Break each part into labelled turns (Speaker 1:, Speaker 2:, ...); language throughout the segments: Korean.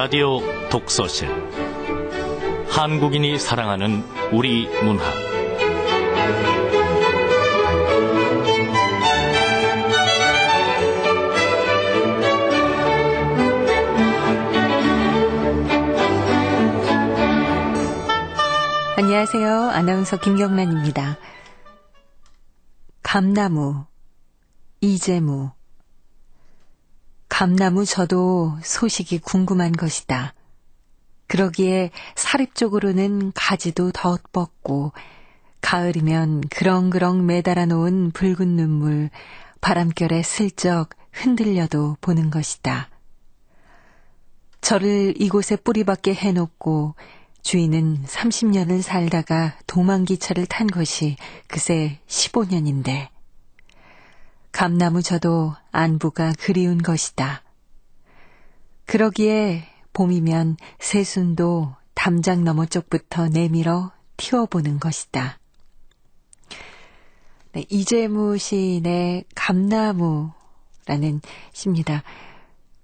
Speaker 1: 라디오 독서실 한국인이 사랑하는 우리 문학
Speaker 2: 안녕하세요. 아나운서 김경란입니다. 감나무, 이재무. 감나무 저도 소식이 궁금한 것이다. 그러기에 사립 쪽으로는 가지도 더 뻗고 가을이면 그렁그렁 매달아 놓은 붉은 눈물 바람결에 슬쩍 흔들려도 보는 것이다. 저를 이곳에 뿌리박게 해놓고 주인은 30년을 살다가 도망기차를 탄 것이 그새 15년인데 감나무 저도 안부가 그리운 것이다. 그러기에 봄이면 새순도 담장 너머 쪽부터 내밀어 튀어보는 것이다. 네, 이재무 시인의 감나무라는 시입니다.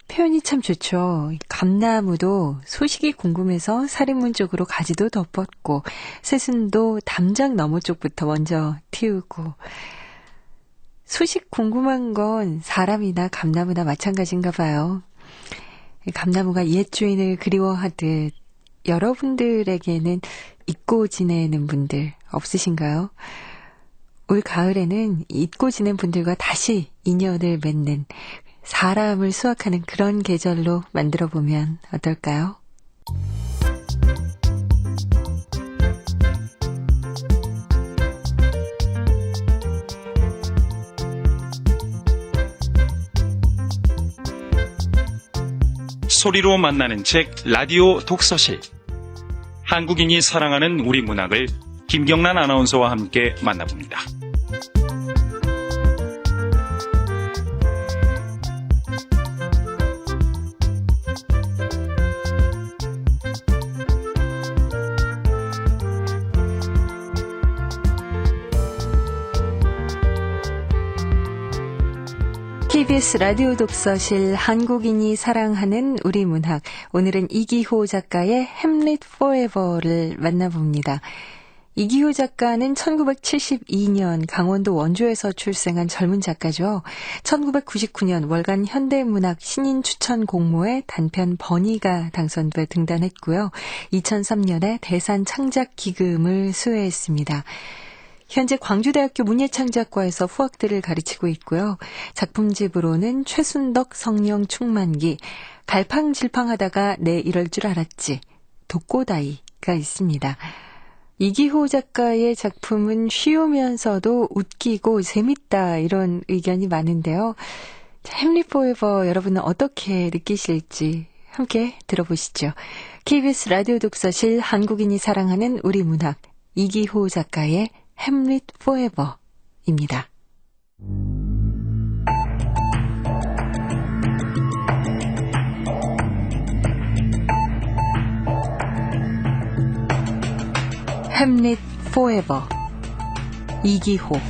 Speaker 2: 표현이 참 좋죠. 감나무도 소식이 궁금해서 사립문 쪽으로 가지도 더 뻗고 새순도 담장 너머 쪽부터 먼저 튀우고 소식 궁금한 건 사람이나 감나무나 마찬가지인가 봐요. 감나무가 옛 주인을 그리워하듯 여러분들에게는 잊고 지내는 분들 없으신가요? 올 가을에는 잊고 지낸 분들과 다시 인연을 맺는 사람을 수확하는 그런 계절로 만들어보면 어떨까요?
Speaker 3: 소리로 만나는 책 라디오 독서실. 한국인이 사랑하는 우리 문학을 김경란 아나운서와 함께 만나봅니다.
Speaker 2: KBS 라디오 독서실 한국인이 사랑하는 우리 문학. 오늘은 이기호 작가의 햄릿 포에버를 만나봅니다. 이기호 작가는 1972년 강원도 원주에서 출생한 젊은 작가죠. 1999년 월간 현대문학 신인 추천 공모에 단편 버니가 당선돼 등단했고요. 2003년에 대산 창작 기금을 수혜했습니다. 현재 광주대학교 문예창작과에서 후학들을 가르치고 있고요. 작품집으로는 최순덕 성령 충만기, 갈팡질팡하다가 내 이럴 줄 알았지, 독고다이가 있습니다. 이기호 작가의 작품은 쉬우면서도 웃기고 재밌다 이런 의견이 많은데요. 햄릿 포에버 여러분은 어떻게 느끼실지 함께 들어보시죠. KBS 라디오 독서실 한국인이 사랑하는 우리 문학 이기호 작가의 햄릿 포에버입니다. 햄릿 포에버 이기호.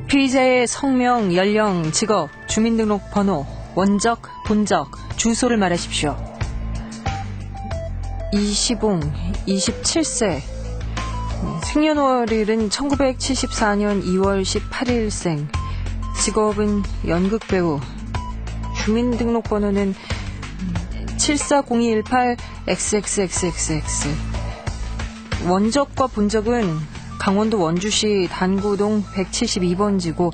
Speaker 2: 피의자의 성명, 연령, 직업, 주민등록번호, 원적, 본적, 주소를 말하십시오. 이시봉, 27세, 생년월일은 1974년 2월 18일생, 직업은 연극배우, 주민등록번호는 740218XXXXX, 원적과 본적은 강원도 원주시 단구동 172번지고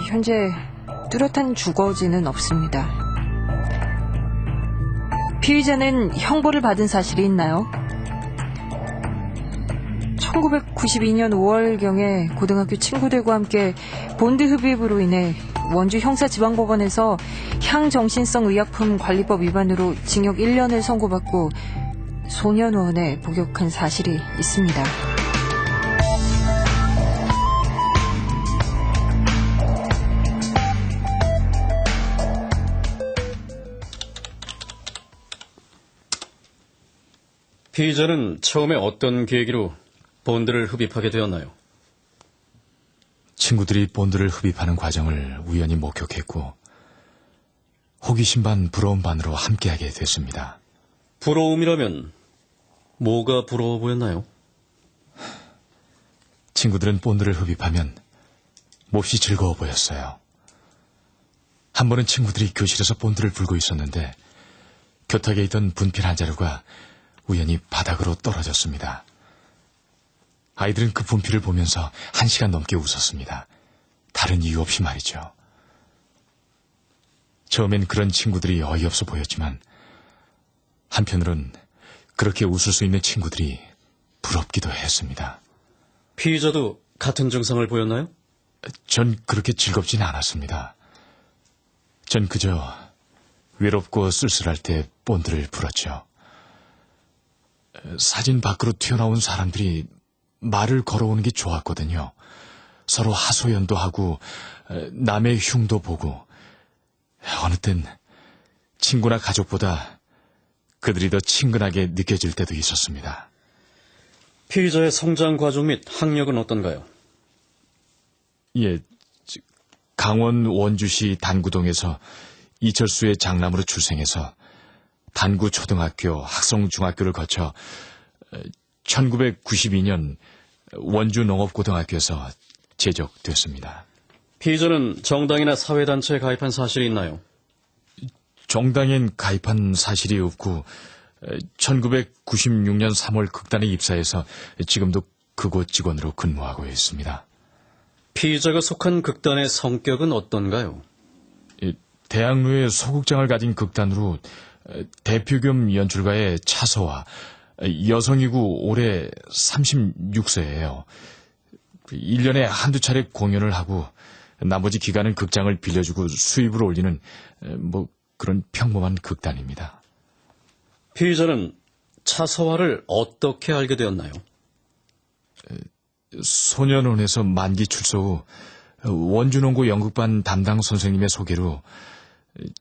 Speaker 2: 현재 뚜렷한 주거지는 없습니다. 피의자는 형벌을 받은 사실이 있나요? 1992년 5월경에 고등학교 친구들과 함께 본드 흡입으로 인해 원주 형사지방법원에서 향정신성 의약품 관리법 위반으로 징역 1년을 선고받고 소년원에 복역한 사실이 있습니다.
Speaker 4: 피의자는 처음에 어떤 계기로 본드를 흡입하게 되었나요? 친구들이 본드를 흡입하는 과정을 우연히 목격했고 호기심 반 부러움 반으로 함께하게 됐습니다.
Speaker 5: 부러움이라면 뭐가 부러워 보였나요?
Speaker 4: 친구들은 본드를 흡입하면 몹시 즐거워 보였어요. 한 번은 친구들이 교실에서 본드를 불고 있었는데 교탁에 있던 분필 한 자루가 우연히 바닥으로 떨어졌습니다. 아이들은 그 분필을 보면서 1시간 넘게 웃었습니다. 다른 이유 없이 말이죠. 처음엔 그런 친구들이 어이없어 보였지만 한편으론 그렇게 웃을 수 있는 친구들이 부럽기도 했습니다.
Speaker 5: 피의자도 같은 증상을 보였나요?
Speaker 4: 전 그렇게 즐겁진 않았습니다. 전 그저 외롭고 쓸쓸할 때 본드를 불었죠. 사진 밖으로 튀어나온 사람들이 말을 걸어오는 게 좋았거든요. 서로 하소연도 하고 남의 흉도 보고 어느 땐 친구나 가족보다 그들이 더 친근하게 느껴질 때도 있었습니다.
Speaker 5: 피의자의 성장 과정 및 학력은 어떤가요?
Speaker 4: 예, 강원 원주시 단구동에서 이철수의 장남으로 출생해서 단구초등학교, 학성중학교를 거쳐 1992년 원주농업고등학교에서 제적됐습니다.
Speaker 5: 피의자는 정당이나 사회단체에 가입한 사실이 있나요?
Speaker 4: 정당엔 가입한 사실이 없고 1996년 3월 극단에 입사해서 지금도 그곳 직원으로 근무하고 있습니다.
Speaker 5: 피의자가 속한 극단의 성격은 어떤가요?
Speaker 4: 대학로에 소극장을 가진 극단으로 대표 겸 연출가의 차서와 여성이고 올해 36세예요. 1년에 한두 차례 공연을 하고 나머지 기간은 극장을 빌려주고 수입을 올리는 그런 평범한 극단입니다.
Speaker 5: 피의자는 차서화를 어떻게 알게 되었나요?
Speaker 4: 소년원에서 만기 출소 후 원주농고 연극반 담당 선생님의 소개로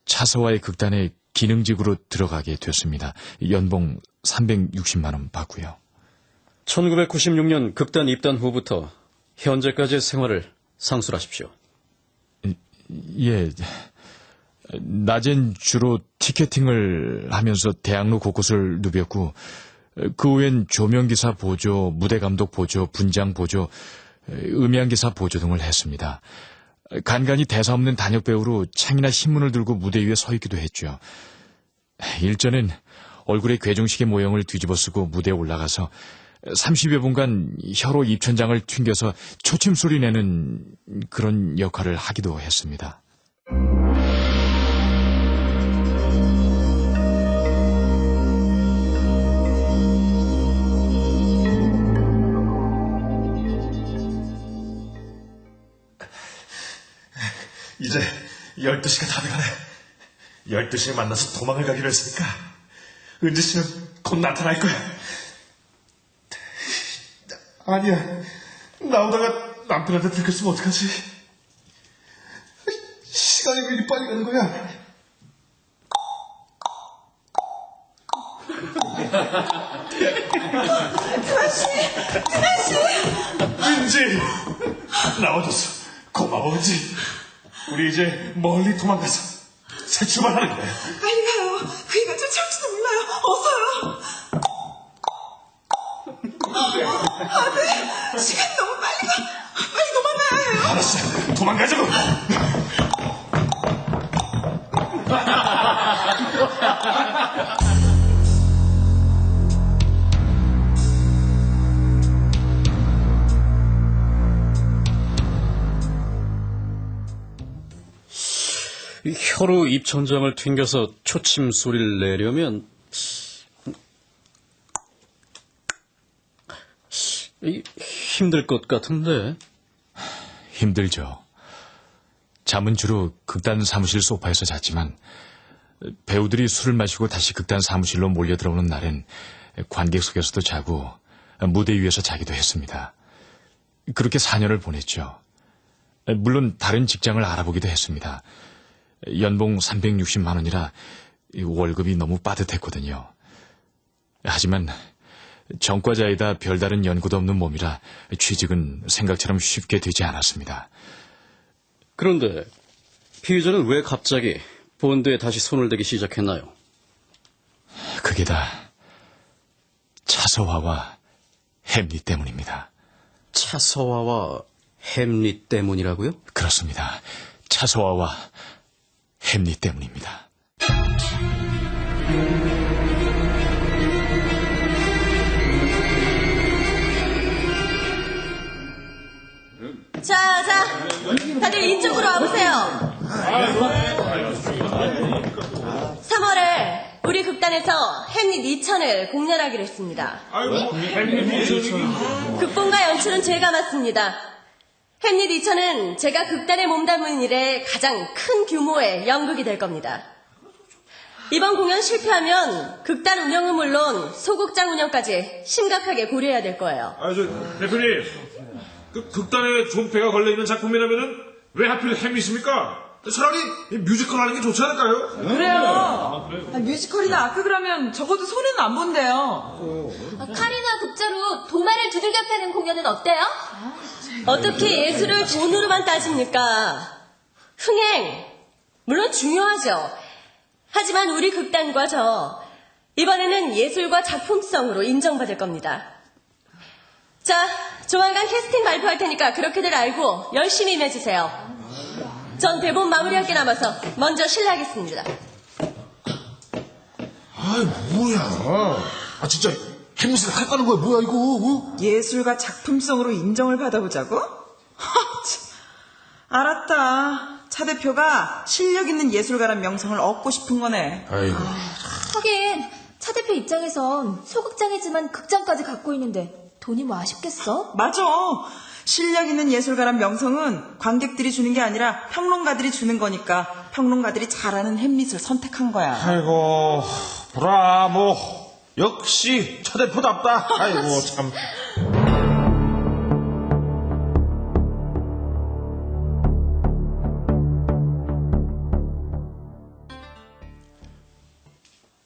Speaker 4: 차서화의 극단에 기능직으로 들어가게 됐습니다. 연봉 360만 원 받고요.
Speaker 5: 1996년 극단 입단 후부터 현재까지의 생활을 상술하십시오.
Speaker 4: 예, 낮엔 주로 티켓팅을 하면서 대학로 곳곳을 누볐고 그 후엔 조명기사 보조, 무대감독 보조, 분장 보조, 음향기사 보조 등을 했습니다. 간간히 대사 없는 단역 배우로 창이나 신문을 들고 무대 위에 서 있기도 했죠. 일전엔 얼굴에 괴종식의 모형을 뒤집어 쓰고 무대에 올라가서 30여 분간 혀로 입천장을 튕겨서 초침소리 내는 그런 역할을 하기도 했습니다.
Speaker 6: 이제 12시가 다 돼가네. 12시에 만나서 도망을 가기로 했으니까 은지 씨는 곧 나타날 거야. 아니야. 나오다가 남편한테 들켰으면 어떡하지? 시간이 왜 이리 빨리 가는 거야? 은지! 나와줬어. 고마워, 은지. 우리 이제 멀리 도망가서 새 출발하는 거야.
Speaker 7: 빨리 가요. 그이가 쫓아올지도 몰라요. 어서요. 네. 시간이 너무 빨리 가. 빨리 도망가야 해요.
Speaker 6: 알았어. 도망가자고.
Speaker 5: 혀로 입천장을 튕겨서 초침 소리를 내려면 힘들 것 같은데.
Speaker 4: 힘들죠. 잠은 주로 극단 사무실 소파에서 잤지만 배우들이 술을 마시고 다시 극단 사무실로 몰려 들어오는 날엔 관객석에서도 자고 무대 위에서 자기도 했습니다. 그렇게 4년을 보냈죠. 물론 다른 직장을 알아보기도 했습니다. 연봉 360만 원이라 월급이 너무 빠듯했거든요. 하지만 전과자에다 별다른 연고도 없는 몸이라 취직은 생각처럼 쉽게 되지 않았습니다.
Speaker 5: 그런데 피의자는 왜 갑자기 본드에 다시 손을 대기 시작했나요?
Speaker 4: 그게 다 차서화와 햄리 때문입니다.
Speaker 5: 차서화와 햄리 때문이라고요?
Speaker 4: 그렇습니다. 차서화와 햄리 때문입니다.
Speaker 8: 자, 다들 이쪽으로 와보세요. 3월에 우리 극단에서 햄릿 2000을 공연하기로 했습니다. 극본과 연출은 제가 맡습니다. 햄릿 2000은 제가 극단에 몸담은 일에 가장 큰 규모의 연극이 될 겁니다. 이번 공연 실패하면 극단 운영은 물론 소극장 운영까지 심각하게 고려해야 될 거예요.
Speaker 9: 대표님, 극단에 존폐가 걸려있는 작품이라면은 왜 하필 햄릿입니까? 차라리 뮤지컬 하는 게 좋지 않을까요?
Speaker 7: 그래요. 뮤지컬이나 아크그라면 적어도 손해는 안 본대요.
Speaker 8: 칼이나 극자로 도마를 두들겨 패는 공연은 어때요? 어떻게 예술을 돈으로만 따집니까? 흥행, 물론 중요하죠. 하지만 우리 극단과 저, 이번에는 예술과 작품성으로 인정받을 겁니다. 자, 조만간 캐스팅 발표할 테니까 그렇게들 알고 열심히 임해주세요. 전 대본 마무리할 게 남아서 먼저 실례하겠습니다.
Speaker 6: 아이, 뭐야. 진짜 햄릿을 할까는 거야, 뭐야, 이거.
Speaker 7: 예술과 작품성으로 인정을 받아보자고? 알았다. 차 대표가 실력 있는 예술가란 명성을 얻고 싶은 거네.
Speaker 6: 아이고.
Speaker 10: 하긴 차 대표 입장에선 소극장이지만 극장까지 갖고 있는데 돈이 뭐 아쉽겠어?
Speaker 7: 맞아. 실력 있는 예술가란 명성은 관객들이 주는 게 아니라 평론가들이 주는 거니까 평론가들이 잘하는 햄릿을 선택한 거야.
Speaker 6: 아이고, 브라보. 역시 차대표답다. 아이고, 참.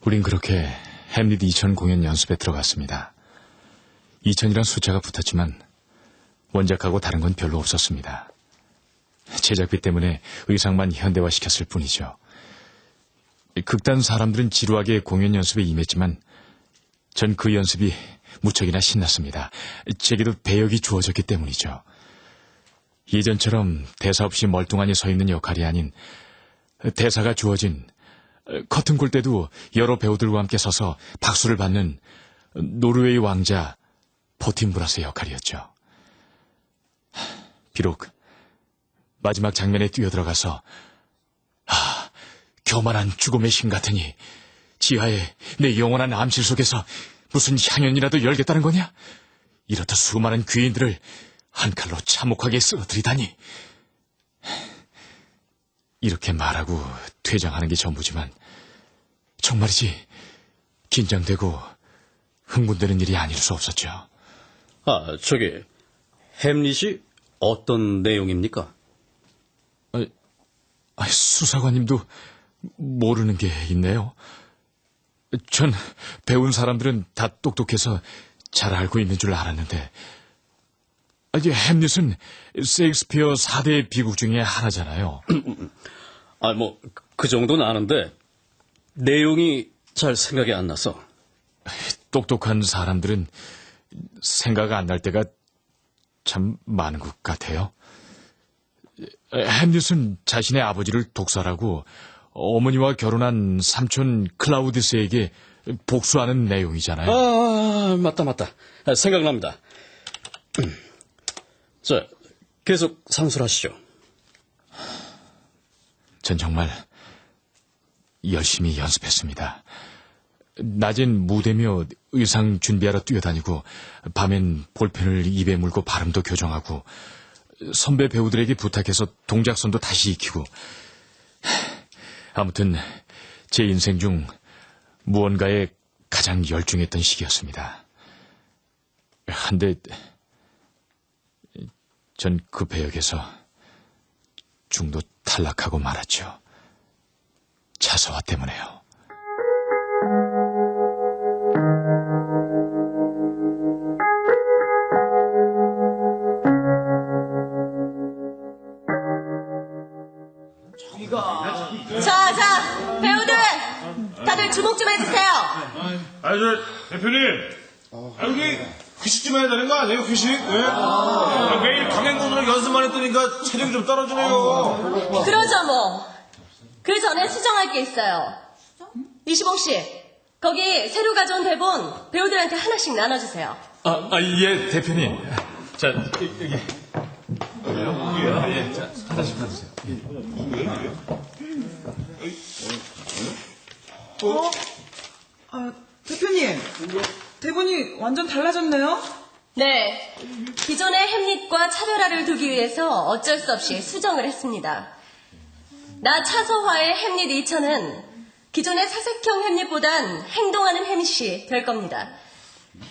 Speaker 4: 우린 그렇게 햄릿 2000 공연 연습에 들어갔습니다. 2000이란 숫자가 붙었지만 원작하고 다른 건 별로 없었습니다. 제작비 때문에 의상만 현대화시켰을 뿐이죠. 극단 사람들은 지루하게 공연 연습에 임했지만 전 그 연습이 무척이나 신났습니다. 제게도 배역이 주어졌기 때문이죠. 예전처럼 대사 없이 멀뚱하니 서 있는 역할이 아닌 대사가 주어진 커튼 굴 때도 여러 배우들과 함께 서서 박수를 받는 노르웨이 왕자 포틴브라스의 역할이었죠. 비록 마지막 장면에 뛰어들어가서 교만한 죽음의 신 같으니 지하에 내 영원한 암실 속에서 무슨 향연이라도 열겠다는 거냐? 이렇다 수많은 귀인들을 한 칼로 참혹하게 쓰러뜨리다니. 이렇게 말하고 퇴장하는 게 전부지만 정말이지 긴장되고 흥분되는 일이 아닐 수 없었죠.
Speaker 5: 저기 햄릿이 어떤 내용입니까?
Speaker 4: 수사관님도 모르는 게 있네요. 전 배운 사람들은 다 똑똑해서 잘 알고 있는 줄 알았는데 햄릿은 셰익스피어 4대 비극 중에 하나잖아요.
Speaker 5: 그 정도는 아는데 내용이 잘 생각이 안 나서.
Speaker 4: 똑똑한 사람들은 생각 안 날 때가 참 많은 것 같아요. 햄릿은 자신의 아버지를 독살하고 어머니와 결혼한 삼촌 클라우디스에게 복수하는 내용이잖아요.
Speaker 5: 맞다. 생각납니다. 자, 계속 상술하시죠.
Speaker 4: 전 정말 열심히 연습했습니다. 낮엔 무대며 의상 준비하러 뛰어다니고 밤엔 볼펜을 입에 물고 발음도 교정하고 선배 배우들에게 부탁해서 동작선도 다시 익히고 아무튼 제 인생 중 무언가에 가장 열중했던 시기였습니다. 한데 전 그 배역에서 중도 탈락하고 말았죠. 차서화 때문에요.
Speaker 8: 제발 주목 좀 해주세요.
Speaker 9: 대표님. 여기 회식 좀 해야 되는 거 아니에요, 회식? 네? 매일 강행군으로 연습만 했더니까 체력이 좀 떨어지네요.
Speaker 8: 그러죠 뭐. 그 전에 수정할 게 있어요. 이시봉 씨, 거기 새로 가져온 대본 배우들한테 하나씩 나눠주세요.
Speaker 4: 예, 대표님. 자, 여기. 예, 자, 하나씩 받으세요.
Speaker 7: 대표님, 대본이 완전 달라졌네요?
Speaker 8: 네, 기존의 햄릿과 차별화를 두기 위해서 어쩔 수 없이 수정을 했습니다. 나 차서화의 햄릿 2000은 기존의 사색형 햄릿보단 행동하는 햄릿이 될 겁니다.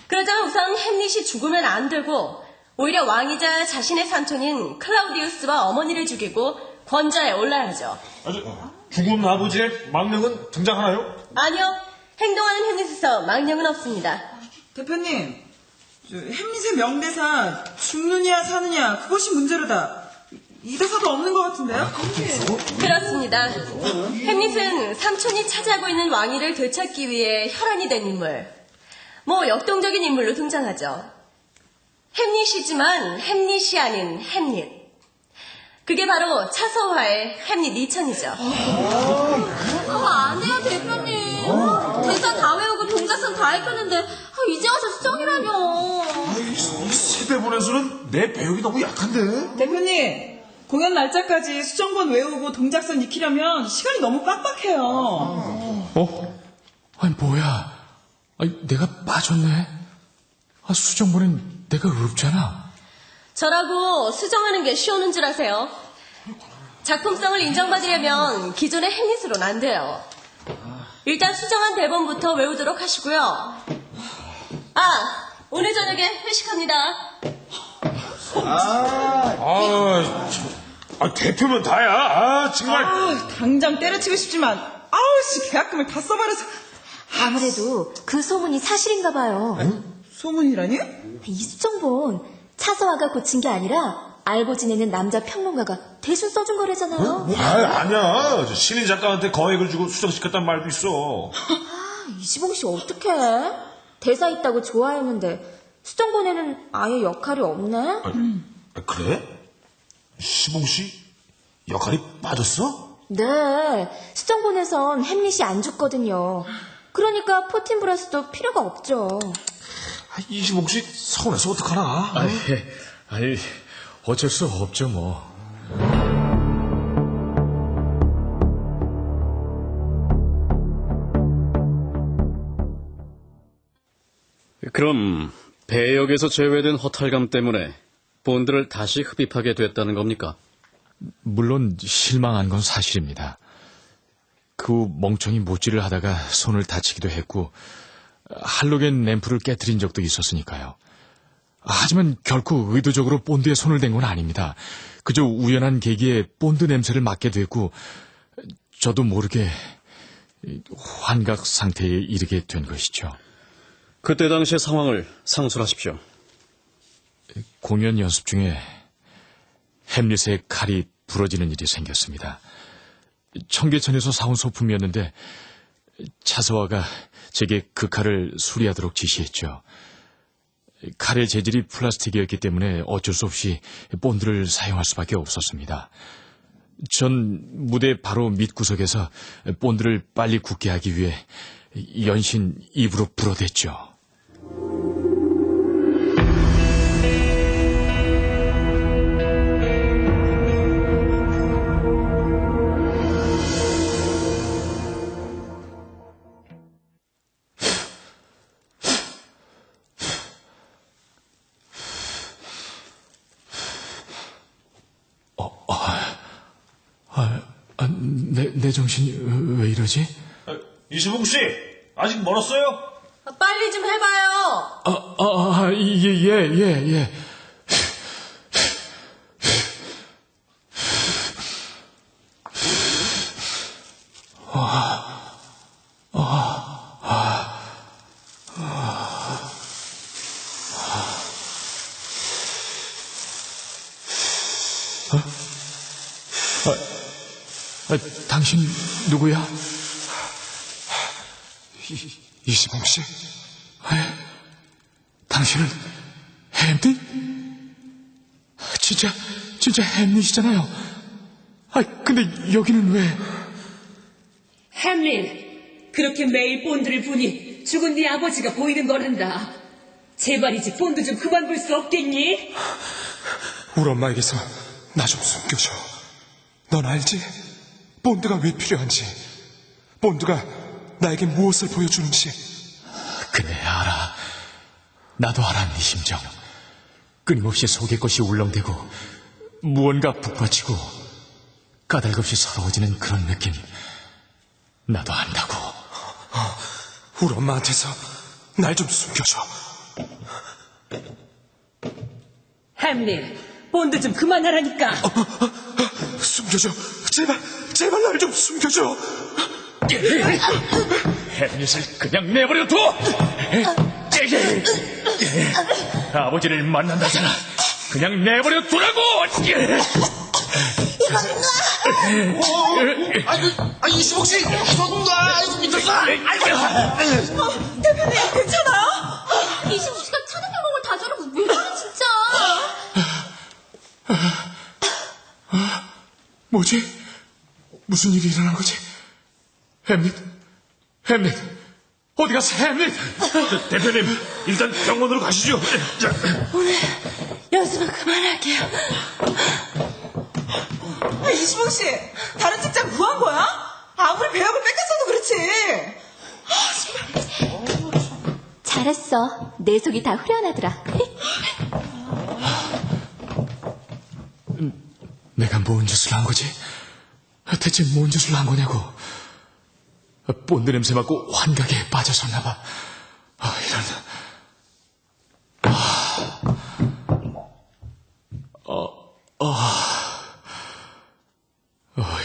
Speaker 8: 그러자면 우선 햄릿이 죽으면 안 되고 오히려 왕이자 자신의 삼촌인 클라우디우스와 어머니를 죽이고 권좌에 올라야죠.
Speaker 9: 죽은 아버지의 망령은 등장하나요?
Speaker 8: 아니요, 행동하는 햄릿에서 망령은 없습니다.
Speaker 7: 대표님, 햄릿의 명대사 죽느냐 사느냐 그것이 문제로다. 이 대사도 없는 것 같은데요?
Speaker 8: 그렇습니다. 햄릿은 삼촌이 차지하고 있는 왕위를 되찾기 위해 혈안이 된 인물. 뭐 역동적인 인물로 등장하죠. 햄릿이지만 햄릿이 아닌 햄릿. 그게 바로 차서화의 햄릿 2000이죠.
Speaker 10: 안 돼요, 대표님. 대사 다 외우고 동작선 다 익혔는데 이제 와서 수정이라뇨.
Speaker 9: 이 세대본에서는 내 배역이 너무 약한데?
Speaker 7: 대표님, 공연 날짜까지 수정본 외우고 동작선 익히려면 시간이 너무 빡빡해요.
Speaker 4: 아니, 뭐야. 아니, 내가 빠졌네. 수정본엔 내가 없잖아.
Speaker 8: 저라고 수정하는 게 쉬우는 줄 아세요? 작품성을 인정받으려면 기존의 햄릿으로는 안 돼요. 일단 수정한 대본부터 외우도록 하시고요. 오늘 저녁에 회식합니다.
Speaker 9: 대표면 다야. 정말.
Speaker 7: 당장 때려치고 싶지만 계약금을 다 써버려서.
Speaker 10: 아무래도 그 소문이 사실인가 봐요.
Speaker 7: 소문이라니?
Speaker 10: 이 수정본 차서화가 고친 게 아니라 알고 지내는 남자 평론가가 대신 써준 거래잖아요.
Speaker 9: 아니야. 신인 작가한테 거액을 주고 수정시켰단 말도 있어.
Speaker 10: 이시봉 씨 어떡해? 대사 있다고 좋아했는데 수정본에는 아예 역할이 없네?
Speaker 9: 그래? 시봉 씨 역할이 빠졌어?
Speaker 10: 네, 수정본에선 햄릿이 안 죽거든요. 그러니까 포틴브라스도 필요가 없죠.
Speaker 9: 이시봉 씨 서운해서 어떡하나?
Speaker 4: 아니, 어쩔 수 없죠, 뭐.
Speaker 5: 그럼 배역에서 제외된 허탈감 때문에 본드를 다시 흡입하게 됐다는 겁니까?
Speaker 4: 물론 실망한 건 사실입니다. 그 후 멍청이 못질을 하다가 손을 다치기도 했고 할로겐 램프를 깨트린 적도 있었으니까요. 하지만 결코 의도적으로 본드에 손을 댄 건 아닙니다. 그저 우연한 계기에 본드 냄새를 맡게 됐고 저도 모르게 환각 상태에 이르게 된 것이죠.
Speaker 5: 그때 당시의 상황을 상술하십시오.
Speaker 4: 공연 연습 중에 햄릿의 칼이 부러지는 일이 생겼습니다. 청계천에서 사온 소품이었는데 차서화가 제게 그 칼을 수리하도록 지시했죠. 칼의 재질이 플라스틱이었기 때문에 어쩔 수 없이 본드를 사용할 수밖에 없었습니다. 전 무대 바로 밑구석에서 본드를 빨리 굳게 하기 위해 연신 입으로 불어댔죠. 내 정신이 왜 이러지?
Speaker 9: 이시봉 씨 아직 멀었어요?
Speaker 8: 빨리 좀 해봐요.
Speaker 4: 예. 당신 누구야?
Speaker 6: 이시봉 씨? 당신은 햄릿? 진짜 햄릿이잖아요. 근데 여기는 왜?
Speaker 11: 햄릿, 그렇게 매일 본드를 보니 죽은 네 아버지가 보이는 거란다. 제발이지 본드 좀 그만 볼 수 없겠니?
Speaker 6: 우리 엄마에게서 나 좀 숨겨줘. 넌 알지? 본드가 왜 필요한지, 본드가 나에게 무엇을 보여주는지.
Speaker 4: 그래, 알아. 나도 알아, 네 심정. 끊임없이 속의 것이 울렁대고 무언가 북받치고 까닭없이 서러워지는 그런 느낌. 나도 안다고.
Speaker 6: 우리 엄마한테서 날 좀 숨겨줘.
Speaker 11: 햄릿, 본드 좀 그만하라니까.
Speaker 6: 숨겨줘. 제발 날 좀 숨겨줘.
Speaker 4: 햄릿을 그냥 내버려둬. 아버지를 만난다잖아. 그냥 내버려두라고.
Speaker 9: 이시봉 씨, 아이고 미쳤어.
Speaker 7: 대표님, 괜찮아요?
Speaker 10: 이시봉 씨가 차는 경험을 다 저러고 왜 그래 진짜.
Speaker 6: 뭐지? 무슨 일이 일어난 거지? 햄릿, 어디 갔어, 햄릿?
Speaker 9: 대표님, 일단 병원으로 가시죠.
Speaker 8: 오늘 연습은 그만할게요.
Speaker 7: 이시봉 씨, 다른 직장 구한 거야? 아무리 배역을 뺏겼어도 그렇지.
Speaker 10: 잘했어. 내 속이 다 후련하더라.
Speaker 4: 내가 뭔 짓을 한 거지? 대체 뭔 짓을 한 거냐고. 본드 냄새 맡고 환각에 빠져섰나 봐.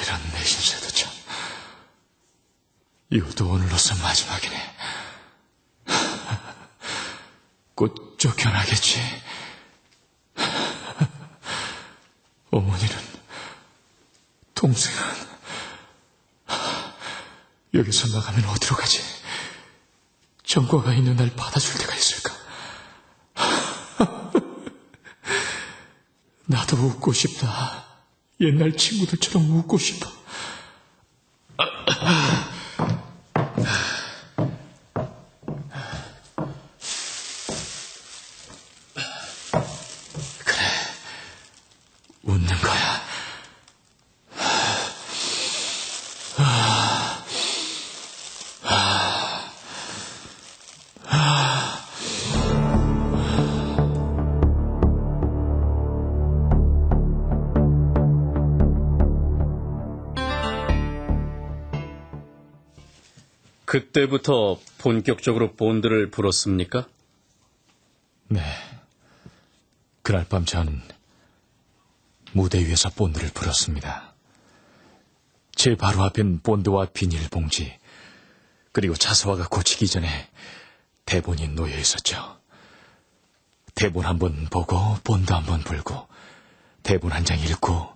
Speaker 4: 이런 내신세도 참. 이것도 오늘로서 마지막이네. 곧 쫓겨나겠지. 어머니는, 동생은, 여기서 나가면 어디로 가지? 정과가 있는 날 받아줄 때가 있을까? 나도 웃고 싶다. 옛날 친구들처럼 웃고 싶어. 그래, 웃는 거야.
Speaker 5: 그때부터 본격적으로 본드를 불었습니까?
Speaker 4: 네. 그날 밤 전 무대 위에서 본드를 불었습니다. 제 바로 앞엔 본드와 비닐봉지, 그리고 자서와가 고치기 전에 대본이 놓여 있었죠. 대본 한 번 보고 본드 한 번 불고, 대본 한 장 읽고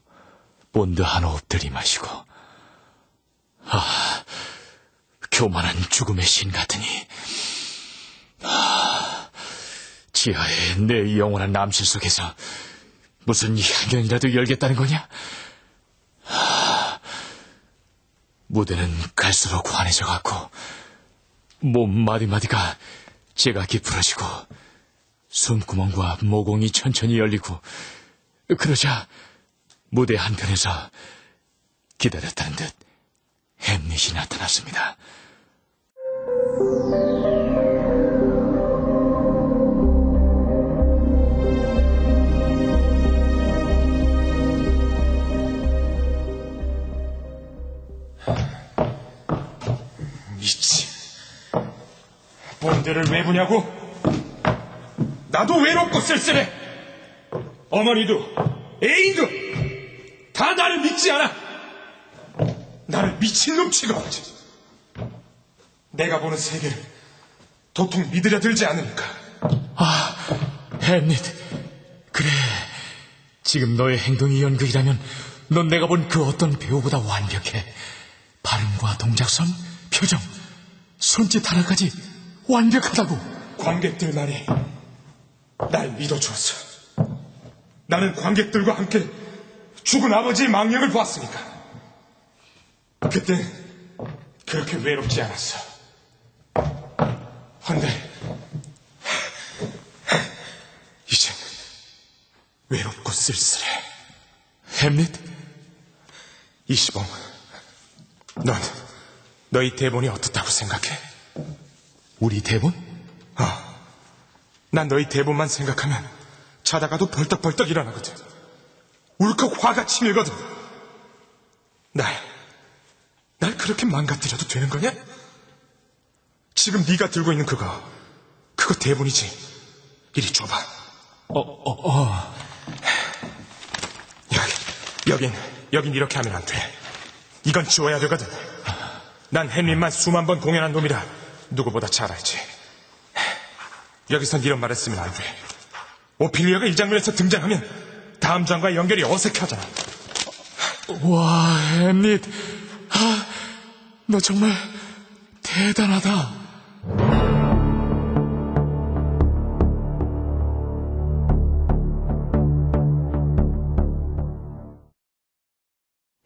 Speaker 4: 본드 한 호흡 들이마시고. 교만한 죽음의 신 같으니. 지하에 내 영원한 남실 속에서 무슨 향연이라도 열겠다는 거냐? 무대는 갈수록 환해져 갔고, 몸 마디마디가 제각기 부러지고, 숨구멍과 모공이 천천히 열리고, 그러자 무대 한편에서 기다렸다는 듯 햄릿이 나타났습니다.
Speaker 6: 미치. 본드를 왜 부냐고? 나도 외롭고 쓸쓸해. 어머니도 애인도 다 나를 믿지 않아. 나를 미친놈 취급하지. 내가 보는 세계를 도통 믿으려 들지 않으니까.
Speaker 4: 햄릿. 그래. 지금 너의 행동이 연극이라면 넌 내가 본 그 어떤 배우보다 완벽해. 발음과 동작선, 표정, 손짓 하나까지 완벽하다고.
Speaker 6: 관객들만이 날 믿어주었어. 나는 관객들과 함께 죽은 아버지의 망령을 보았으니까. 그땐 그렇게 외롭지 않았어. 헌데 이젠 외롭고 쓸쓸해.
Speaker 4: 햄릿?
Speaker 6: 이시봉, 넌 너희 대본이 어떻다고 생각해?
Speaker 4: 우리 대본?
Speaker 6: 난 너희 대본만 생각하면 자다가도 벌떡벌떡 일어나거든. 울컥 화가 치밀거든. 날 그렇게 망가뜨려도 되는 거냐? 지금 네가 들고 있는 그거 대본이지. 이리 줘봐. 여긴 이렇게 하면 안 돼. 이건 지워야 되거든. 난 햄릿만 수만 번 공연한 놈이라 누구보다 잘 알지. 여기선 이런 말을 쓰면 안 돼. 오피리아가 이 장면에서 등장하면 다음 장과 연결이 어색하잖아.
Speaker 4: 와, 햄릿. 너 정말 대단하다.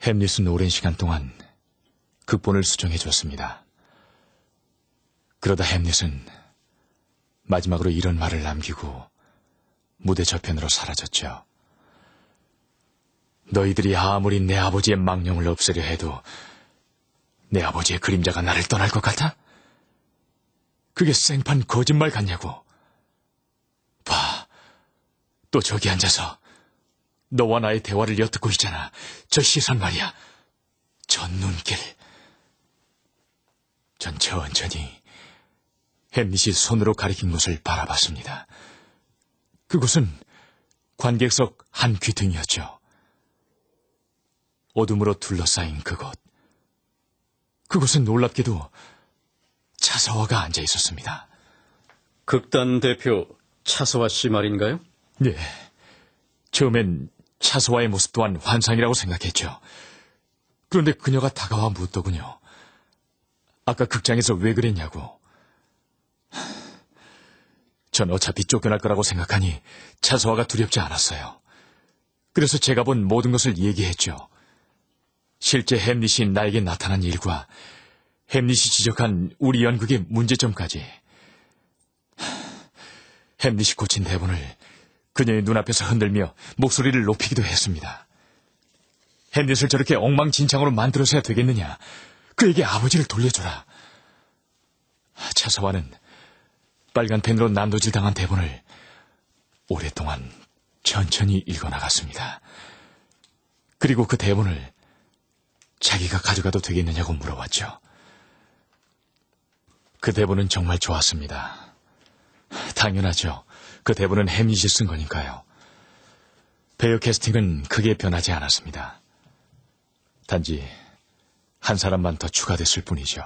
Speaker 4: 햄릿은 오랜 시간 동안 극본을 수정해 줬습니다. 그러다 햄릿은 마지막으로 이런 말을 남기고 무대 저편으로 사라졌죠. 너희들이 아무리 내 아버지의 망령을 없애려 해도 내 아버지의 그림자가 나를 떠날 것 같아? 그게 생판 거짓말 같냐고. 봐, 또 저기 앉아서 너와 나의 대화를 엿듣고 있잖아. 저 시선 말이야. 저 눈길. 전 천천히 햄릿이 손으로 가리킨 곳을 바라봤습니다. 그곳은 관객석 한 귀퉁이였죠. 어둠으로 둘러싸인 그곳. 그곳은 놀랍게도 차서와가 앉아 있었습니다.
Speaker 5: 극단 대표 차서와 씨 말인가요?
Speaker 4: 네. 처음엔 차서와의 모습 또한 환상이라고 생각했죠. 그런데 그녀가 다가와 묻더군요. 아까 극장에서 왜 그랬냐고. 전 어차피 쫓겨날 거라고 생각하니 차서와가 두렵지 않았어요. 그래서 제가 본 모든 것을 얘기했죠. 실제 햄릿이 나에게 나타난 일과 햄릿이 지적한 우리 연극의 문제점까지. 햄릿이 고친 대본을 그녀의 눈앞에서 흔들며 목소리를 높이기도 했습니다. 햄릿을 저렇게 엉망진창으로 만들어서야 되겠느냐. 그에게 아버지를 돌려줘라. 차서와는 빨간 펜으로 난도질 당한 대본을 오랫동안 천천히 읽어나갔습니다. 그리고 그 대본을 자기가 가져가도 되겠느냐고 물어봤죠. 그 대본은 정말 좋았습니다. 당연하죠. 그 대본은 햄릿이 쓴 거니까요. 배우 캐스팅은 크게 변하지 않았습니다. 단지 한 사람만 더 추가됐을 뿐이죠.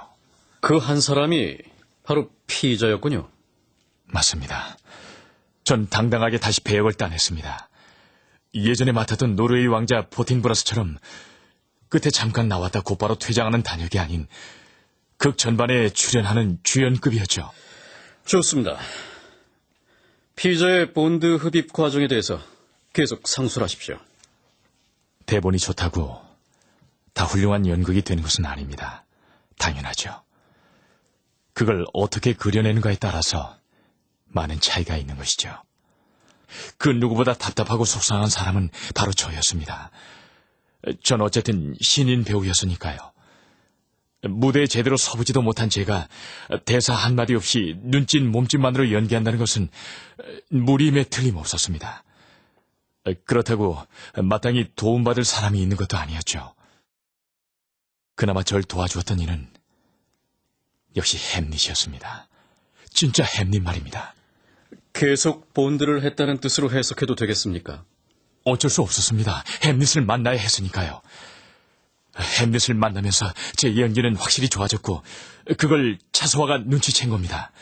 Speaker 5: 그 한 사람이 바로 피의자였군요.
Speaker 4: 맞습니다. 전 당당하게 다시 배역을 따냈습니다. 예전에 맡았던 노르웨이 왕자 포틴브라스처럼 끝에 잠깐 나왔다 곧바로 퇴장하는 단역이 아닌 극 전반에 출연하는 주연급이었죠.
Speaker 5: 좋습니다. 피의자의 본드 흡입 과정에 대해서 계속 상술하십시오.
Speaker 4: 대본이 좋다고 다 훌륭한 연극이 되는 것은 아닙니다. 당연하죠. 그걸 어떻게 그려내는가에 따라서 많은 차이가 있는 것이죠. 그 누구보다 답답하고 속상한 사람은 바로 저였습니다. 전 어쨌든 신인 배우였으니까요. 무대에 제대로 서보지도 못한 제가 대사 한마디 없이 눈짓 몸짓만으로 연기한다는 것은 무림에 틀림없었습니다. 그렇다고 마땅히 도움받을 사람이 있는 것도 아니었죠. 그나마 절 도와주었던 이는 역시 햄릿이었습니다. 진짜 햄릿 말입니다.
Speaker 5: 계속 본드를 했다는 뜻으로 해석해도 되겠습니까?
Speaker 4: 어쩔 수 없었습니다. 햄릿을 만나야 했으니까요. 햄릿을 만나면서 제 연기는 확실히 좋아졌고 그걸 차서와가 눈치챈 겁니다.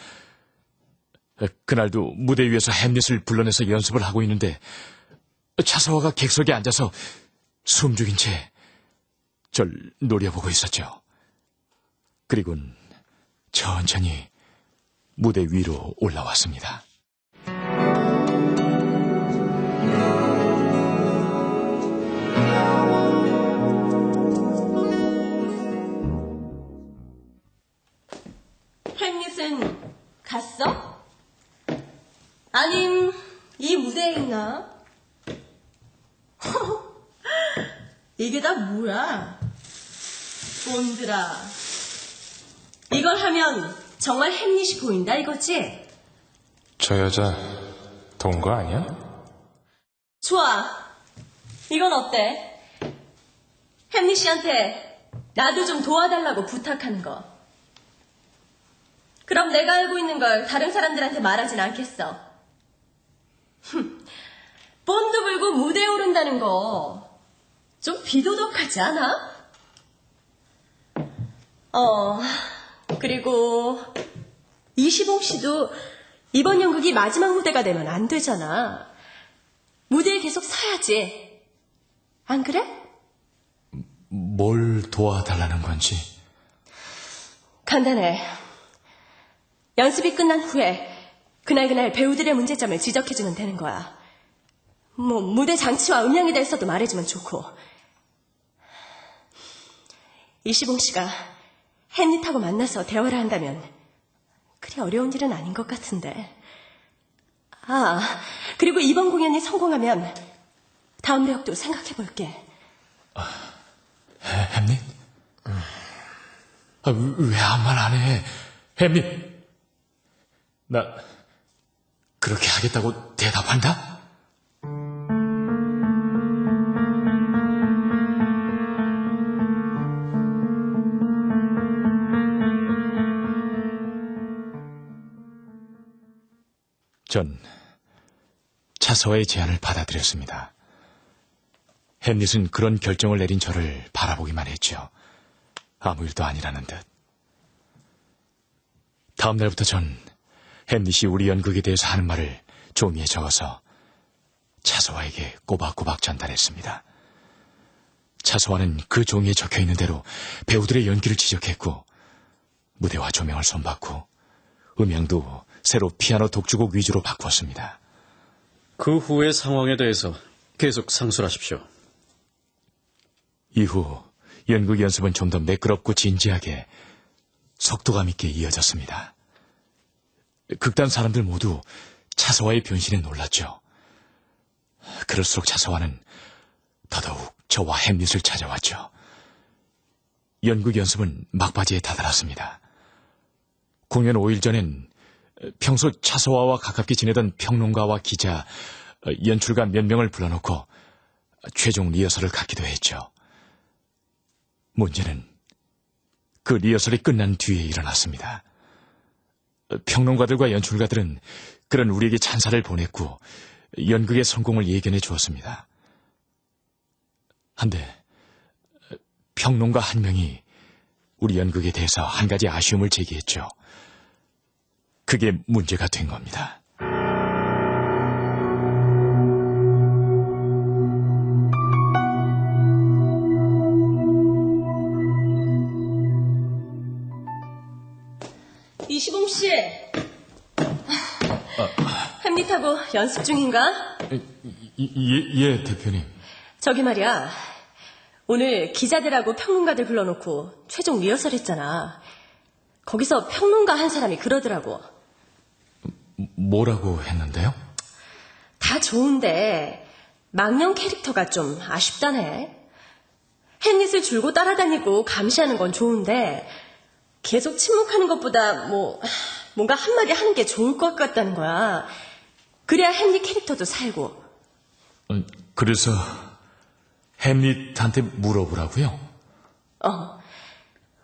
Speaker 4: 그날도 무대 위에서 햄릿을 불러내서 연습을 하고 있는데 차서와가 객석에 앉아서 숨죽인 채 절 노려보고 있었죠. 그리고는 천천히 무대 위로 올라왔습니다.
Speaker 8: 햄릿은 갔어? 아님 이 무대에 있나? 이게 다 뭐야? 본드라. 이걸 하면 정말 햄릿이 보인다 이거지?
Speaker 6: 저 여자 동거 아니야?
Speaker 8: 좋아. 이건 어때? 햄릿 씨한테 나도 좀 도와달라고 부탁하는 거. 그럼 내가 알고 있는 걸 다른 사람들한테 말하진 않겠어. 본드 불고 무대에 오른다는 거 좀 비도덕하지 않아? 그리고 이시봉 씨도 이번 연극이 마지막 무대가 되면 안 되잖아. 무대에 계속 서야지. 안 그래?
Speaker 4: 뭘 도와달라는 건지.
Speaker 8: 간단해. 연습이 끝난 후에 그날 배우들의 문제점을 지적해주면 되는 거야. 뭐 무대 장치와 음향에 대해서도 말해주면 좋고. 이시봉 씨가 햄릿하고 만나서 대화를 한다면 그리 어려운 일은 아닌 것 같은데. 그리고 이번 공연이 성공하면 다음 배역도 생각해볼게.
Speaker 4: 햄릿? 왜 아무 말 안 해? 햄릿! 나 그렇게 하겠다고 대답한다? 전 차서와의 제안을 받아들였습니다. 햄릿은 그런 결정을 내린 저를 바라보기만 했죠. 아무 일도 아니라는 듯. 다음 날부터 전 햄릿이 우리 연극에 대해서 하는 말을 종이에 적어서 차서와에게 꼬박꼬박 전달했습니다. 차서와는 그 종이에 적혀있는 대로 배우들의 연기를 지적했고 무대와 조명을 손봤고 음향도 새로 피아노 독주곡 위주로 바꿨습니다.
Speaker 5: 그 후의 상황에 대해서 계속 상술하십시오.
Speaker 4: 이후 연극 연습은 좀 더 매끄럽고 진지하게 속도감 있게 이어졌습니다. 극단 사람들 모두 차서와의 변신에 놀랐죠. 그럴수록 차서와는 더더욱 저와 햄릿을 찾아왔죠. 연극 연습은 막바지에 다다랐습니다. 공연 5일 전엔 평소 차서와와 가깝게 지내던 평론가와 기자, 연출가 몇 명을 불러놓고 최종 리허설을 갖기도 했죠. 문제는 그 리허설이 끝난 뒤에 일어났습니다. 평론가들과 연출가들은 그런 우리에게 찬사를 보냈고 연극의 성공을 예견해 주었습니다. 한데 평론가 한 명이 우리 연극에 대해서 한 가지 아쉬움을 제기했죠. 그게 문제가 된 겁니다.
Speaker 8: 이시봉 씨, 햄릿하고 연습 중인가?
Speaker 4: 예, 대표님.
Speaker 8: 저기 말이야, 오늘 기자들하고 평론가들 불러놓고 최종 리허설 했잖아. 거기서 평론가 한 사람이 그러더라고.
Speaker 4: 뭐라고 했는데요?
Speaker 8: 다 좋은데 망령 캐릭터가 좀 아쉽다네. 햄릿을 줄고 따라다니고 감시하는 건 좋은데 계속 침묵하는 것보다 뭔가 한마디 하는 게 좋을 것 같다는 거야. 그래야 햄릿 캐릭터도 살고.
Speaker 4: 그래서 햄릿한테 물어보라고요?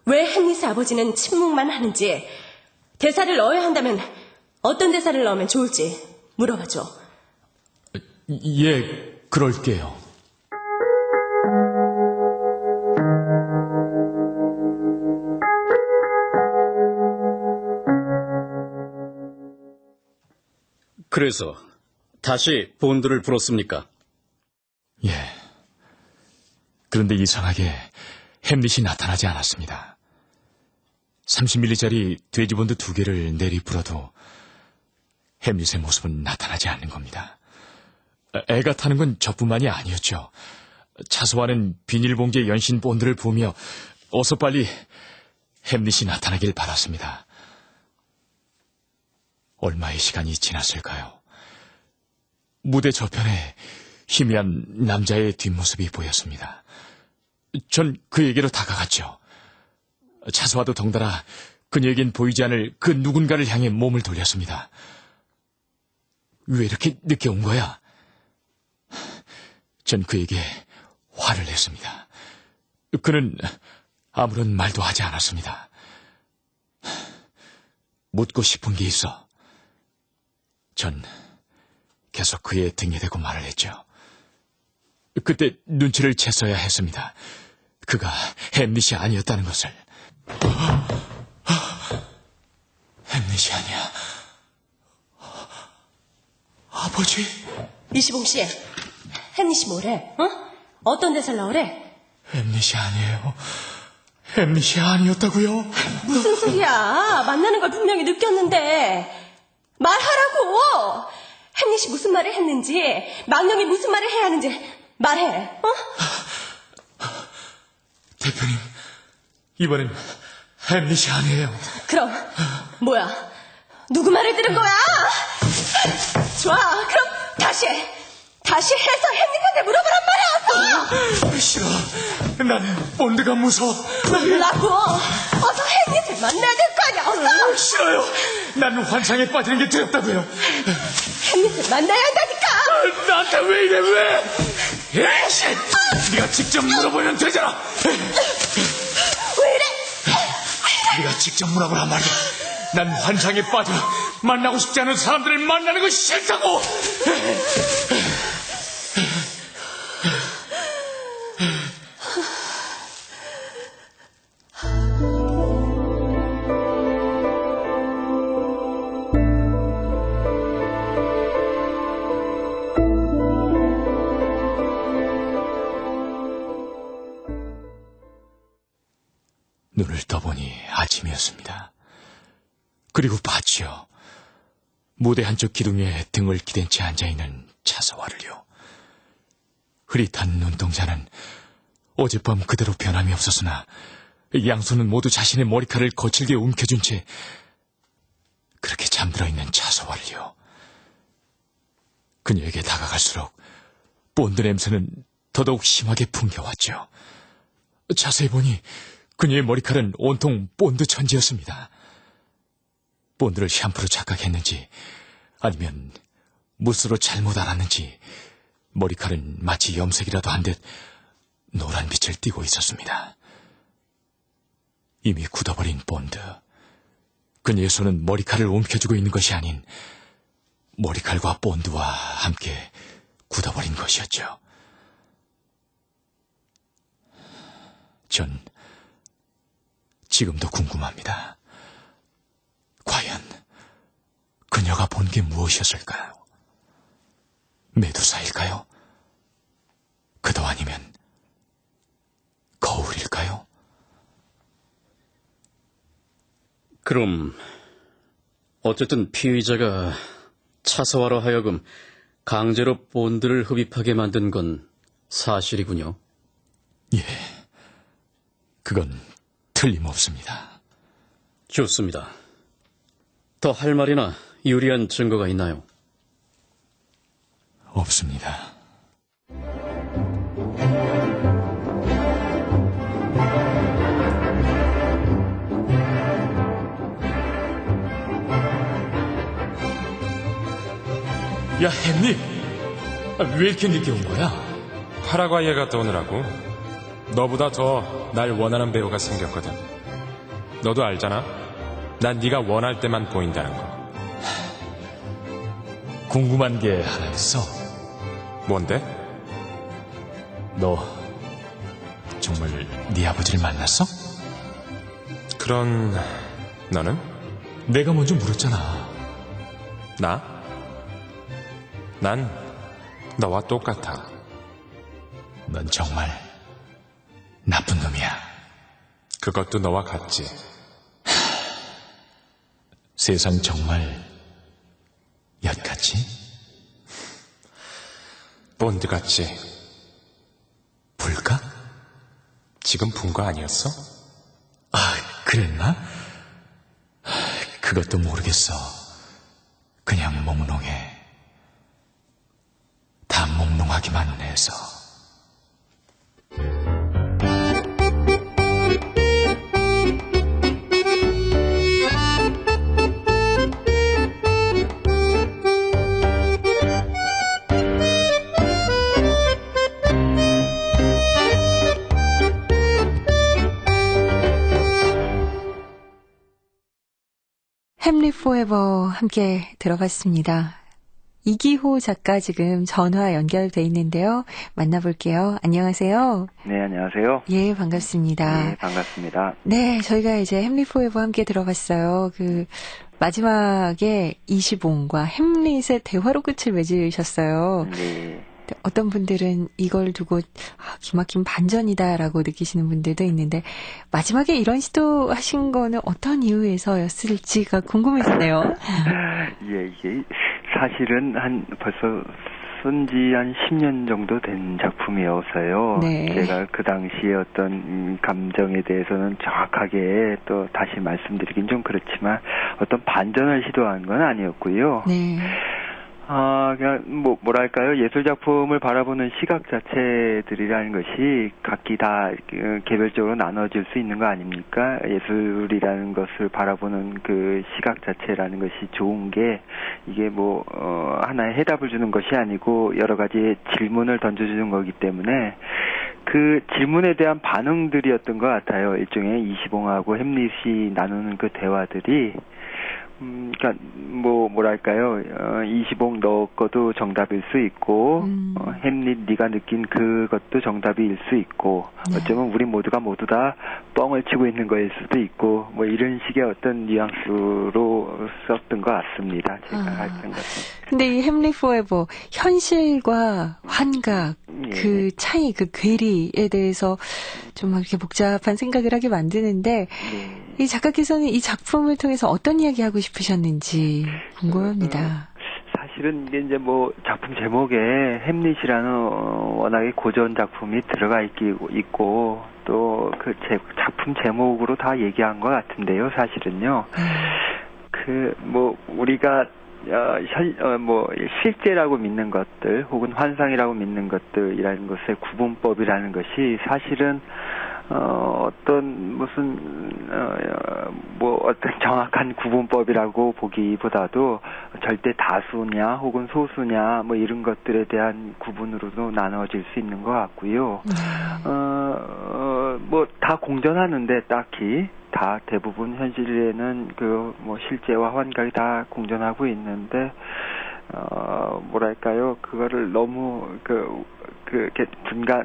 Speaker 8: 왜 햄릿의 아버지는 침묵만 하는지, 대사를 넣어야 한다면 어떤 대사를 넣으면 좋을지 물어봐줘.
Speaker 4: 예, 그럴게요.
Speaker 5: 그래서 다시 본드를 불었습니까?
Speaker 4: 예. 그런데 이상하게 햄릿이 나타나지 않았습니다. 30mm짜리 돼지본드 2개를 내리불어도 햄릿의 모습은 나타나지 않는 겁니다. 애가 타는 건 저뿐만이 아니었죠. 차소와는 비닐봉지에 연신 본드를 부으며 어서 빨리 햄릿이 나타나길 바랐습니다. 얼마의 시간이 지났을까요? 무대 저편에 희미한 남자의 뒷모습이 보였습니다. 전 그에게로 다가갔죠. 차소와도 덩달아 그녀에겐 보이지 않을 그 누군가를 향해 몸을 돌렸습니다. 왜 이렇게 늦게 온 거야? 전 그에게 화를 냈습니다. 그는 아무런 말도 하지 않았습니다. 묻고 싶은 게 있어. 전 계속 그의 등에 대고 말을 했죠. 그때 눈치를 챘어야 했습니다. 그가 햄릿이 아니었다는 것을. 햄릿이 아니야. 아버지?
Speaker 8: 이시봉 씨, 햄릿이 뭐래? 어떤 데서 나오래?
Speaker 6: 햄릿이 아니에요. 햄릿이 아니었다고요?
Speaker 8: 무슨 소리야? 만나는 걸 분명히 느꼈는데. 말하라고! 햄릿이 무슨 말을 했는지, 망령이 무슨 말을 해야 하는지 말해.
Speaker 6: 대표님, 이번엔 햄릿이 아니에요.
Speaker 8: 그럼 뭐야? 누구 말을 들은 거야? 좋아, 그럼 다시 해서 햄릿한테 물어보란 말이야.
Speaker 6: 싫어. 나는 본드가 무서워.
Speaker 8: 몰라고. 어서 햄릿을 만나야 될 거 아니야. 어서.
Speaker 6: 싫어요. 나는 환상에 빠지는 게 두렵다고요.
Speaker 8: 햄릿을 만나야 한다니까.
Speaker 6: 나한테 왜 이래, 왜? 에이씨! 네가 직접 물어보면 되잖아.
Speaker 8: 왜 이래?
Speaker 6: 네가 직접 물어보란 말이야. 난 환상에 빠져 만나고 싶지 않은 사람들을 만나는 거 싫다고.
Speaker 4: 눈을 떠보니 아침이었습니다. 그리고 봤지요. 무대 한쪽 기둥에 등을 기댄 채 앉아있는 차서와를요. 흐릿한 눈동자는 어젯밤 그대로 변함이 없었으나 양손은 모두 자신의 머리카락을 거칠게 움켜쥔 채 그렇게 잠들어 있는 차서와를요. 그녀에게 다가갈수록 본드 냄새는 더더욱 심하게 풍겨왔죠. 자세히 보니 그녀의 머리칼은 온통 본드 천지였습니다. 본드를 샴푸로 착각했는지 아니면 무스로 잘못 알았는지 머리칼은 마치 염색이라도 한 듯 노란 빛을 띠고 있었습니다. 이미 굳어버린 본드. 그녀의 손은 머리칼을 움켜쥐고 있는 것이 아닌 머리칼과 본드와 함께 굳어버린 것이었죠. 전 지금도 궁금합니다. 과연 그녀가 본 게 무엇이었을까요? 메두사일까요? 그도 아니면 거울일까요?
Speaker 5: 그럼 어쨌든 피의자가 차서와로 하여금 강제로 본드를 흡입하게 만든 건 사실이군요.
Speaker 4: 예, 그건 틀림없습니다.
Speaker 5: 좋습니다. 더 할 말이나 유리한 증거가 있나요?
Speaker 4: 없습니다.
Speaker 6: 야, 햄릿! 왜 이렇게 늦게 온 거야?
Speaker 12: 파라과이에 갔다 오느라고. 너보다 더 날 원하는 배우가 생겼거든. 너도 알잖아. 난 네가 원할 때만 보인다는 거.
Speaker 4: 궁금한 게 하나 있어.
Speaker 12: 뭔데?
Speaker 4: 너 정말 네 아버지를 만났어?
Speaker 12: 그런 너는?
Speaker 4: 내가 먼저 물었잖아.
Speaker 12: 나? 난 너와 똑같아.
Speaker 4: 넌 정말 나쁜 놈이야.
Speaker 12: 그것도 너와 같지.
Speaker 4: 세상 정말 엿같지?
Speaker 12: 본드같지.
Speaker 4: 불가?
Speaker 12: 지금 분 거 아니었어?
Speaker 4: 아, 그랬나? 그것도 모르겠어. 그냥 몽롱해. 다 몽롱하기만 해서.
Speaker 2: 햄릿 포에버 함께 들어봤습니다. 이기호 작가 지금 전화 연결돼 있는데요. 만나볼게요. 안녕하세요.
Speaker 13: 네, 안녕하세요.
Speaker 2: 예, 반갑습니다.
Speaker 13: 네, 반갑습니다.
Speaker 2: 네, 저희가 이제 햄릿 포에버 함께 들어봤어요. 그 마지막에 이시봉과 햄릿의 대화로 끝을 맺으셨어요.
Speaker 13: 네.
Speaker 2: 어떤 분들은 이걸 두고 기막힌 반전이다라고 느끼시는 분들도 있는데 마지막에 이런 시도 하신 거는 어떤 이유에서였을지가 궁금해지네요.
Speaker 13: 예, 이게 사실은 벌써 쓴 지 한 10년 정도 된 작품이어서요.
Speaker 2: 네.
Speaker 13: 제가 그 당시에 어떤 감정에 대해서는 정확하게 또 다시 말씀드리긴 좀 그렇지만 어떤 반전을 시도한 건 아니었고요.
Speaker 2: 네.
Speaker 13: 그냥, 뭐랄까요. 예술작품을 바라보는 시각 자체들이라는 것이 각기 다 개별적으로 나눠질 수 있는 거 아닙니까? 예술이라는 것을 바라보는 그 시각 자체라는 것이 좋은 게, 이게 하나의 해답을 주는 것이 아니고, 여러 가지 질문을 던져주는 거기 때문에, 그 질문에 대한 반응들이었던 것 같아요. 일종의 이시봉하고 햄릿이 나누는 그 대화들이, 그러니까 뭐랄까요? 이시봉 너 거도 정답일 수 있고, 햄릿 네가 느낀 그것도 정답일 수 있고, 어쩌면 우리 모두가 모두 다 뻥을 치고 있는 거일 수도 있고, 이런 식의 어떤 뉘앙스로 썼던 것 같습니다. 제가 할 생각은.
Speaker 2: 근데 이 햄릿 포에버 현실과 환각 그 차이, 그 괴리에 대해서 좀 이렇게 복잡한 생각을 하게 만드는데 이 작가께서는 이 작품을 통해서 어떤 이야기 하고 싶으셨는지 궁금합니다.
Speaker 13: 사실은 이게 이제 작품 제목에 햄릿이라는 워낙에 고전 작품이 들어가 있고 또 그 작품 제목으로 다 얘기한 것 같은데요. 사실은요. 우리가 실제라고 믿는 것들 혹은 환상이라고 믿는 것들이라는 것의 구분법이라는 것이 사실은 어떤 정확한 구분법이라고 보기보다도 절대 다수냐 혹은 소수냐 이런 것들에 대한 구분으로도 나눠질 수 있는 것 같고요. 다 공존하는데 딱히 다 대부분 현실에는 실제와 환각이 다 공존하고 있는데 뭐랄까요, 그거를 너무 이렇게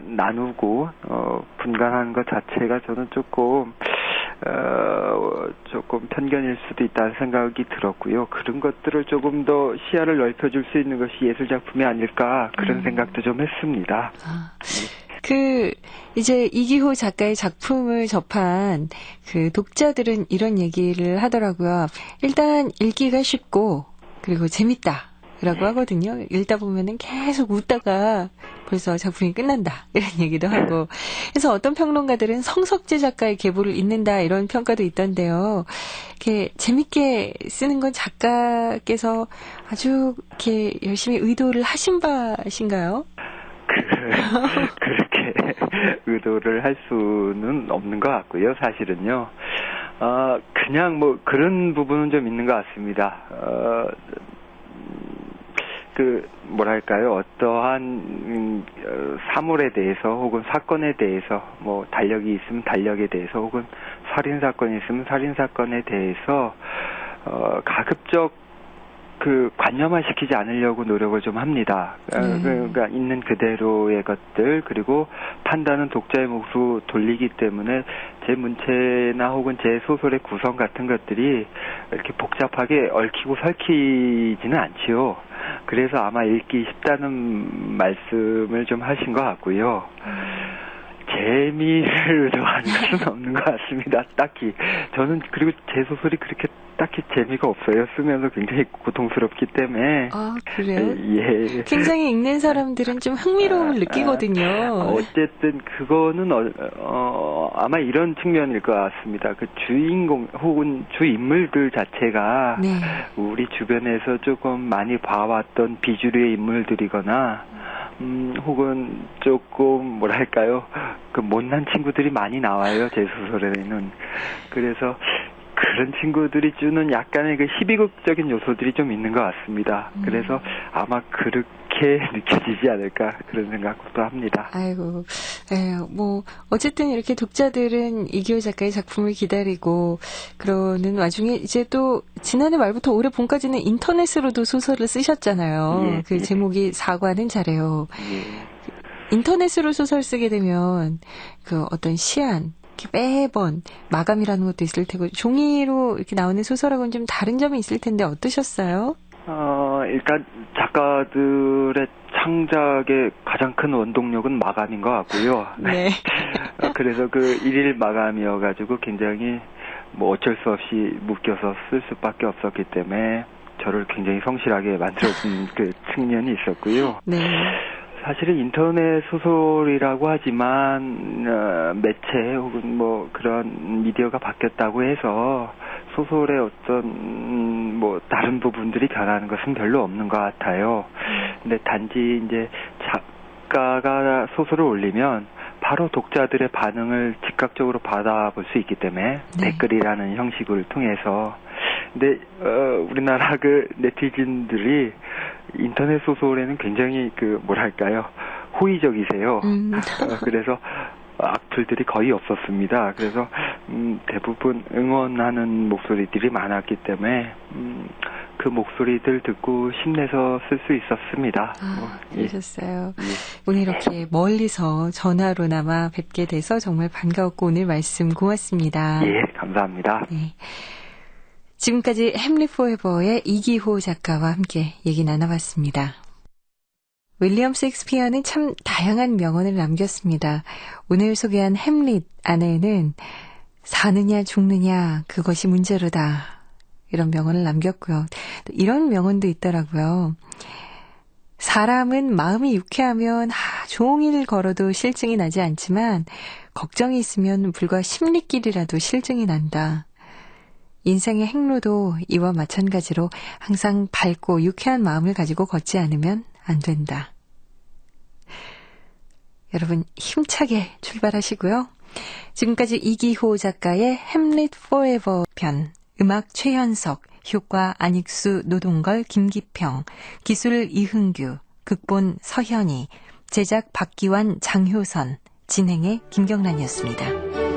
Speaker 13: 나누고 분간하는 것 자체가 저는 조금 편견일 수도 있다는 생각이 들었고요. 그런 것들을 조금 더 시야를 넓혀줄 수 있는 것이 예술작품이 아닐까 그런 생각도 좀 했습니다.
Speaker 2: 이제 이기호 작가의 작품을 접한 독자들은 이런 얘기를 하더라고요. 일단 읽기가 쉽고 그리고 재밌다. 라고 하거든요. 읽다 보면은 계속 웃다가 벌써 작품이 끝난다. 이런 얘기도 하고. 그래서 어떤 평론가들은 성석재 작가의 계보를 잇는다. 이런 평가도 있던데요. 이렇게 재밌게 쓰는 건 작가께서 아주 이렇게 열심히 의도를 하신 바신가요?
Speaker 13: 그렇게 의도를 할 수는 없는 것 같고요. 사실은요. 그냥 그런 부분은 좀 있는 것 같습니다. 뭐랄까요, 어떠한 사물에 대해서 혹은 사건에 대해서 달력이 있으면 달력에 대해서 혹은 살인사건이 있으면 살인사건에 대해서 가급적 관념화시키지 않으려고 노력을 좀 합니다. 그러니까 있는 그대로의 것들, 그리고 판단은 독자의 몫으로 돌리기 때문에 제 문체나 혹은 제 소설의 구성 같은 것들이 이렇게 복잡하게 얽히고 설키지는 않지요. 그래서 아마 읽기 쉽다는 말씀을 좀 하신 것 같고요. 재미를 의도하는 것은 없는 것 같습니다. 딱히. 저는 그리고 제 소설이 그렇게 딱히 재미가 없어요. 쓰면서 굉장히 고통스럽기 때문에.
Speaker 2: 아, 그래요?
Speaker 13: 예.
Speaker 2: 굉장히 읽는 사람들은 좀 흥미로움을 느끼거든요.
Speaker 13: 어쨌든 그거는 아마 이런 측면일 것 같습니다. 그 주인공 혹은 주인물들 자체가
Speaker 2: 네.
Speaker 13: 우리 주변에서 조금 많이 봐왔던 비주류의 인물들이거나 혹은 조금 뭐랄까요, 그 못난 친구들이 많이 나와요, 제 소설에는. 그래서 그런 친구들이 주는 약간의 그 희비극적인 요소들이 좀 있는 것 같습니다. 그래서 아마 그렇게 느껴지지 않을까 그런 생각도 합니다.
Speaker 2: 아이고, 뭐 어쨌든 이렇게 독자들은 이기호 작가의 작품을 기다리고 그러는 와중에 이제 또 지난해 말부터 올해 봄까지는 인터넷으로도 소설을 쓰셨잖아요.
Speaker 13: 예,
Speaker 2: 그 제목이 사과는 잘해요. 인터넷으로 소설 쓰게 되면 그 어떤 시안 매번 마감이라는 것도 있을 테고 종이로 이렇게 나오는 소설하고는 좀 다른 점이 있을 텐데 어떠셨어요?
Speaker 13: 일단 작가들의 창작의 가장 큰 원동력은 마감인 것 같고요.
Speaker 2: 네.
Speaker 13: 그래서 그 일일 마감이어가지고 굉장히 뭐 어쩔 수 없이 묶여서 쓸 수밖에 없었기 때문에 저를 굉장히 성실하게 만들어준 그 측면이 있었고요.
Speaker 2: 네.
Speaker 13: 사실은 인터넷 소설이라고 하지만 매체 혹은 뭐 그런 미디어가 바뀌었다고 해서 소설의 어떤 뭐 다른 부분들이 변하는 것은 별로 없는 것 같아요. 근데 단지 이제 작가가 소설을 올리면 바로 독자들의 반응을 즉각적으로 받아볼 수 있기 때문에 댓글이라는 형식을 통해서. 근데 우리나라 그 네티즌들이 인터넷 소설에는 굉장히 그 뭐랄까요, 호의적이세요. 그래서 악플들이 거의 없었습니다. 그래서 대부분 응원하는 목소리들이 많았기 때문에 그 목소리들 듣고 힘내서 쓸 수 있었습니다.
Speaker 2: 그러셨어요. 오늘 이렇게 멀리서 전화로나마 뵙게 돼서 정말 반가웠고 오늘 말씀 고맙습니다.
Speaker 13: 예, 감사합니다.
Speaker 2: 네. 지금까지 햄릿 포에버의 이기호 작가와 함께 얘기 나눠봤습니다. 윌리엄 셰익스피어는 참 다양한 명언을 남겼습니다. 오늘 소개한 햄릿 안에는 사느냐 죽느냐 그것이 문제로다 이런 명언을 남겼고요. 또 이런 명언도 있더라고요. 사람은 마음이 유쾌하면 종일 걸어도 실증이 나지 않지만 걱정이 있으면 불과 십리길이라도 실증이 난다. 인생의 행로도 이와 마찬가지로 항상 밝고 유쾌한 마음을 가지고 걷지 않으면 안 된다. 여러분 힘차게 출발하시고요. 지금까지 이기호 작가의 햄릿 포에버 편, 음악 최현석, 효과 안익수, 노동걸, 김기평, 기술 이흥규, 극본 서현희, 제작 박기환, 장효선, 진행의 김경란이었습니다.